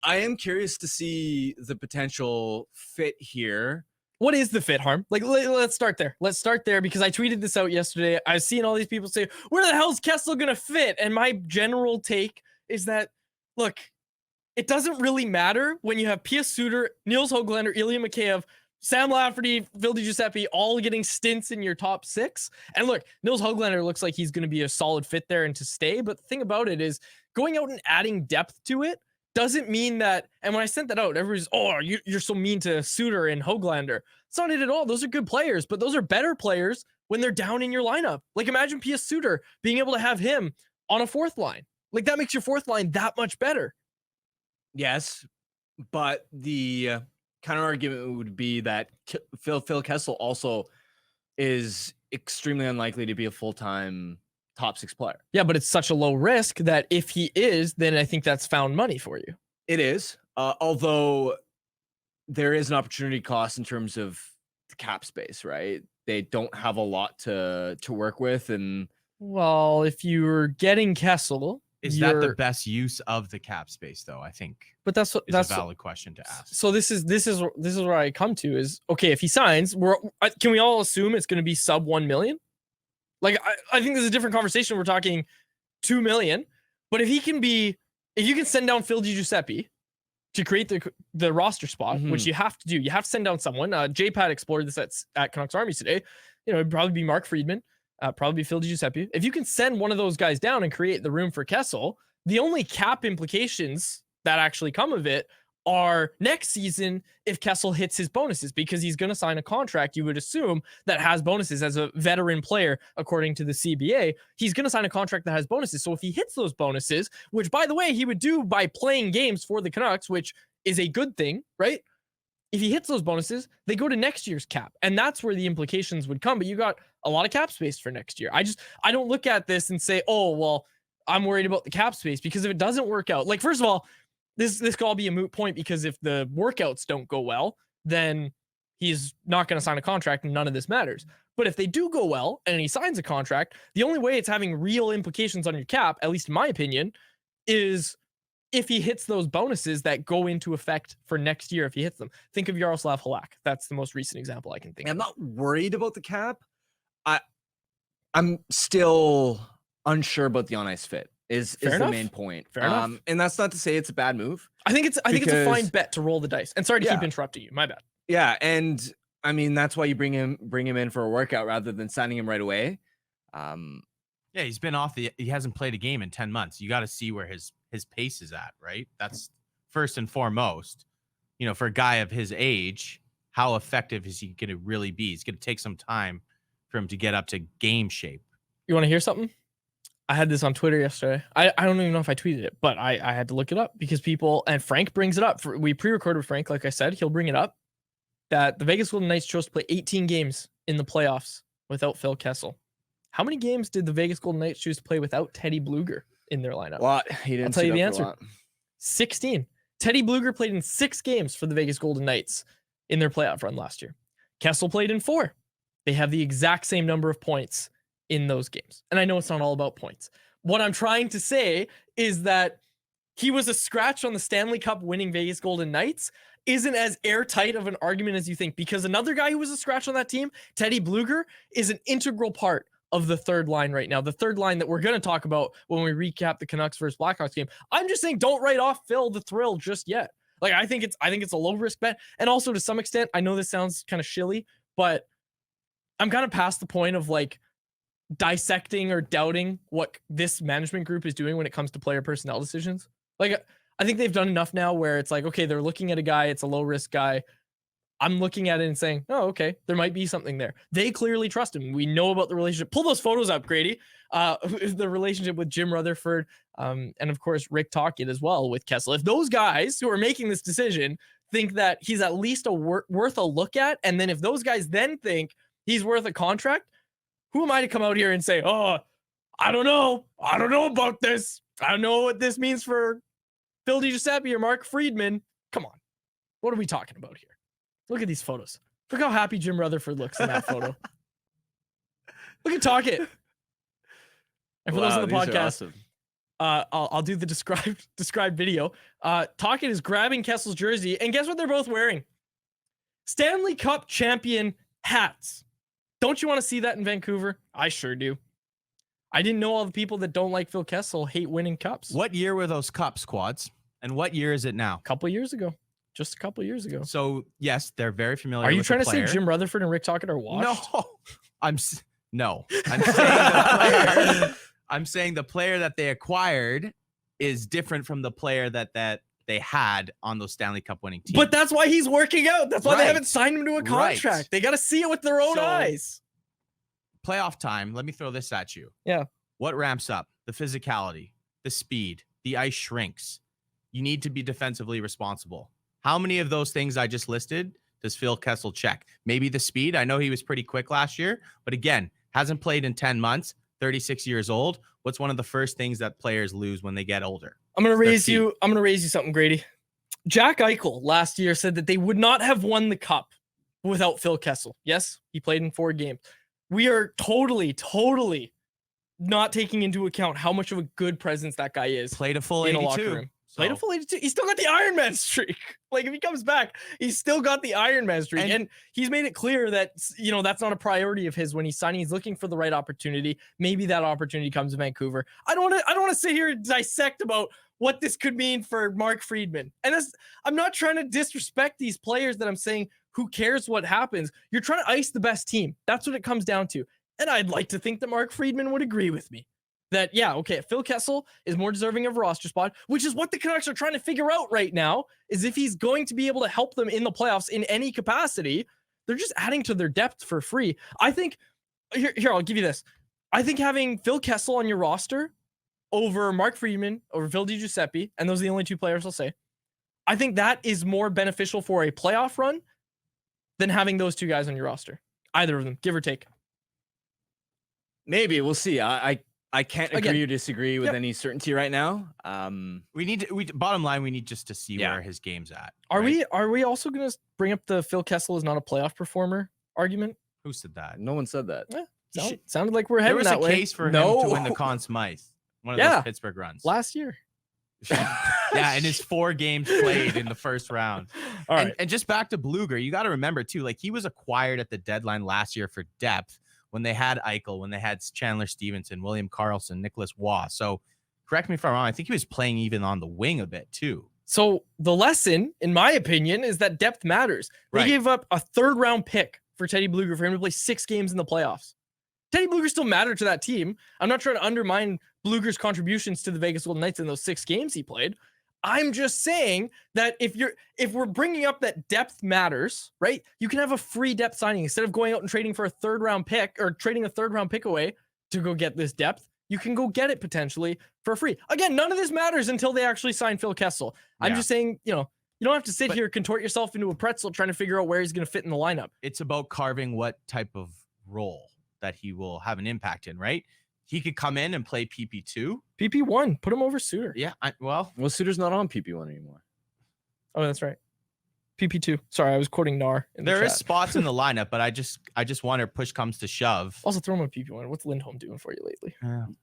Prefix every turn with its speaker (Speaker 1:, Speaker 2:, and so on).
Speaker 1: I am curious to see the potential fit here.
Speaker 2: What is the fit, Harm? Like, let's start there. Let's start there because I tweeted this out yesterday. I've seen all these people say, where the hell's Kessel going to fit? And my general take is that, look, it doesn't really matter when you have Pius Suter, Niels Höglander, Ilya Mikheyev, Sam Lafferty, Phil Giuseppe, all getting stints in your top 6. And look, Niels Höglander looks like he's going to be a solid fit there and to stay. But the thing about it is going out and adding depth to it doesn't mean that. And when I sent that out, everybody's, oh, you're so mean to Suter and Höglander. It's not it at all. Those are good players, but those are better players when they're down in your lineup. Like imagine Pius Suter being able to have him on a 4th line. Like that makes your 4th line that much better.
Speaker 1: Yes, but the counter argument would be that Phil Kessel also is extremely unlikely to be a full-time top 6 player.
Speaker 2: Yeah, but it's such a low risk that if he is, then I think that's found money for you.
Speaker 1: It is, although there is an opportunity cost in terms of the cap space, right? They don't have a lot to work with, and
Speaker 2: well, if you're getting Kessel.
Speaker 3: Is that the best use of the cap space, though? I think.
Speaker 2: But that's a
Speaker 3: valid question to ask.
Speaker 2: So this is where I come to is okay. If he signs, can we all assume it's going to be sub 1 million? Like I think there's a different conversation. We're talking 2 million, but if you can send down Phil Giuseppe to create the roster spot, which you have to do, you have to send down someone. JPAD explored this at Canucks Army today. You know, it'd probably be Mark Friedman. Probably Phil Giuseppe. If you can send one of those guys down and create the room for Kessel, the only cap implications that actually come of it are next season if Kessel hits his bonuses, because he's going to sign a contract, you would assume, that has bonuses as a veteran player, according to the CBA. He's going to sign a contract that has bonuses. So if he hits those bonuses, which, by the way, he would do by playing games for the Canucks, which is a good thing, right? If he hits those bonuses, they go to next year's cap. And that's where the implications would come. But you got a lot of cap space for next year. I don't look at this and say, oh, well, I'm worried about the cap space, because if it doesn't work out, like, first of all, this could all be a moot point, because if the workouts don't go well, then he's not going to sign a contract and none of this matters. But if they do go well and he signs a contract, the only way it's having real implications on your cap, at least in my opinion, is if he hits those bonuses that go into effect for next year. If he hits them, think of Yaroslav Halak. That's the most recent example I can think of.
Speaker 1: I'm not worried about the cap. I'm still unsure about the on-ice fit is the main point.
Speaker 2: Fair enough.
Speaker 1: And that's not to say it's a bad move.
Speaker 2: I think it's a fine bet to roll the dice. And sorry to keep interrupting you. My bad.
Speaker 1: Yeah, and I mean that's why you bring him in for a workout rather than signing him right away.
Speaker 3: Yeah, he's been he hasn't played a game in 10 months. You got to see where his pace is at, right? That's first and foremost. You know, for a guy of his age, how effective is he going to really be? It's going to take some time for him to get up to game shape.
Speaker 2: You want to hear something? I had this on Twitter yesterday. I don't even know if I tweeted it, but I had to look it up because people, and Frank brings it up. We pre-recorded with Frank, like I said, he'll bring it up, that the Vegas Golden Knights chose to play 18 games in the playoffs without Phil Kessel. How many games did the Vegas Golden Knights choose to play without Teddy Bluger in their lineup?
Speaker 1: A lot.
Speaker 2: I'll tell you the answer. 16. Teddy Bluger played in 6 games for the Vegas Golden Knights in their playoff run last year. Kessel played in 4. They have the exact same number of points in those games. And I know it's not all about points. What I'm trying to say is that he was a scratch on the Stanley Cup winning Vegas Golden Knights isn't as airtight of an argument as you think, because another guy who was a scratch on that team, Teddy Bluger, is an integral part of the third line right now. The third line that we're going to talk about when we recap the Canucks versus Blackhawks game. I'm just saying, don't write off Phil the Thrill just yet. Like, I think it's a low risk bet. And also, to some extent, I know this sounds kind of shilly, but I'm kind of past the point of like dissecting or doubting what this management group is doing when it comes to player personnel decisions. Like, I think they've done enough now where it's like, okay, they're looking at a guy, it's a low risk guy. I'm looking at it and saying, oh, okay, there might be something there. They clearly trust him. We know about the relationship. Pull those photos up, Grady. The relationship with Jim Rutherford, and of course, Rick Tocchet as well with Kessel. If those guys who are making this decision think that he's at least worth a look at, and then if those guys then think he's worth a contract, who am I to come out here and say, oh, I don't know about this. I don't know what this means for Phil Giuseppe or Mark Friedman. Come on. What are we talking about here? Look at these photos. Look how happy Jim Rutherford looks in that photo. Look at Tocchet. And for those on the podcast, awesome. I'll do the described video. Tocchet is grabbing Kessel's jersey, and guess what they're both wearing? Stanley Cup champion hats. Don't you want to see that in Vancouver? I sure do. I didn't know all the people that don't like Phil Kessel hate winning cups.
Speaker 3: What year were those cups, Quads? And what year is it now?
Speaker 2: A couple years ago. Just a couple years ago.
Speaker 3: So, yes, they're very familiar
Speaker 2: Are you
Speaker 3: with
Speaker 2: trying
Speaker 3: the
Speaker 2: to say
Speaker 3: player.
Speaker 2: Jim Rutherford and Rick Tocchet are washed?
Speaker 3: No. I'm saying the player that they acquired is different from the player that they had on those Stanley Cup winning teams.
Speaker 2: But that's why he's working out. That's why they
Speaker 3: Right.
Speaker 2: haven't signed him to a contract.
Speaker 3: Right.
Speaker 2: They got to see it with their own
Speaker 3: So-
Speaker 2: eyes.
Speaker 3: Playoff time, let me throw this at you.
Speaker 2: Yeah.
Speaker 3: What ramps up? The physicality, the speed, the ice shrinks. You need to be defensively responsible. How many of those things I just listed does Phil Kessel check? Maybe the speed. I know he was pretty quick last year, but again, hasn't played in 10 months, 36 years old. What's one of the first things that players lose when they get older?
Speaker 2: I'm gonna
Speaker 3: Their
Speaker 2: raise
Speaker 3: feet.
Speaker 2: you. I'm gonna raise you something, Grady. Jack Eichel last year said that they would not have won the cup without Phil Kessel. Yes, he played in 4 games. We are totally not taking into account how much of a good presence that guy is
Speaker 3: Played a full
Speaker 2: in a
Speaker 3: 82.
Speaker 2: locker room. Played a full 82. He's still got the Iron Man streak. Like, if he comes back, he's still got the Iron Man streak. And he's made it clear that, that's not a priority of his when he's signing. He's looking for the right opportunity. Maybe that opportunity comes to Vancouver. I don't want to sit here and dissect about what this could mean for Mark Friedman. And I'm not trying to disrespect these players that I'm saying, who cares what happens? You're trying to ice the best team. That's what it comes down to. And I'd like to think that Mark Friedman would agree with me. That, yeah, okay, Phil Kessel is more deserving of a roster spot, which is what the Canucks are trying to figure out right now, is if he's going to be able to help them in the playoffs in any capacity. They're just adding to their depth for free. I think, here, I'll give you this. I think having Phil Kessel on your roster over Mark Friedman, over Phil DiGiuseppe, and those are the only 2 players I'll say, I think that is more beneficial for a playoff run than having those 2 guys on your roster. Either of them, give or take.
Speaker 1: Maybe we'll see. I can't agree
Speaker 2: Again,
Speaker 1: or disagree with any certainty right now.
Speaker 3: Bottom line, we need just to see
Speaker 1: Yeah.
Speaker 3: where his game's at.
Speaker 2: Are
Speaker 3: right?
Speaker 2: we also going to bring up the Phil Kessel is not a playoff performer argument?
Speaker 3: Who said that?
Speaker 1: No one said that.
Speaker 2: Sounded like we're
Speaker 3: There
Speaker 2: heading
Speaker 3: was
Speaker 2: that
Speaker 3: a
Speaker 2: way.
Speaker 3: case for him
Speaker 1: No.
Speaker 3: to win the Conn Smythe, one of
Speaker 2: Yeah.
Speaker 3: those Pittsburgh runs.
Speaker 2: Last year.
Speaker 3: Yeah, in his 4 games played in the first round.
Speaker 2: All right.
Speaker 3: And just back to Bluger, you got to remember too, like he was acquired at the deadline last year for depth when they had Eichel, when they had Chandler Stevenson, William Karlsson, Nicholas Waugh. So correct me if I'm wrong. I think he was playing even on the wing a bit too.
Speaker 2: So the lesson, in my opinion, is that depth matters. They
Speaker 3: Right.
Speaker 2: gave up a 3rd round pick for Teddy Bluger for him to play 6 games in the playoffs. Teddy Bluger still mattered to that team. I'm not trying to undermine Bluger's contributions to the Vegas Golden Knights in those 6 games he played. I'm just saying that if we're bringing up that depth matters, right? You can have a free depth signing instead of going out and trading for a 3rd round pick or trading a 3rd round pick away to go get this depth. You can go get it potentially for free. Again, none of this matters until they actually sign Phil Kessel. I'm
Speaker 3: Yeah.
Speaker 2: just saying, you don't have to sit here, contort yourself into a pretzel trying to figure out where he's going to fit in the lineup.
Speaker 3: It's about carving what type of role that he will have an impact in, right? He could come in and play PP2.
Speaker 2: PP1, put him over Suter.
Speaker 3: Yeah, well,
Speaker 1: Suter's not on PP1 anymore.
Speaker 2: Oh, that's right. PP2. Sorry, I was quoting Nar in the
Speaker 3: there is
Speaker 2: chat.
Speaker 3: spots in the lineup, but I just wonder push comes to shove.
Speaker 2: Also throw him on PP1. What's Lindholm doing for you lately?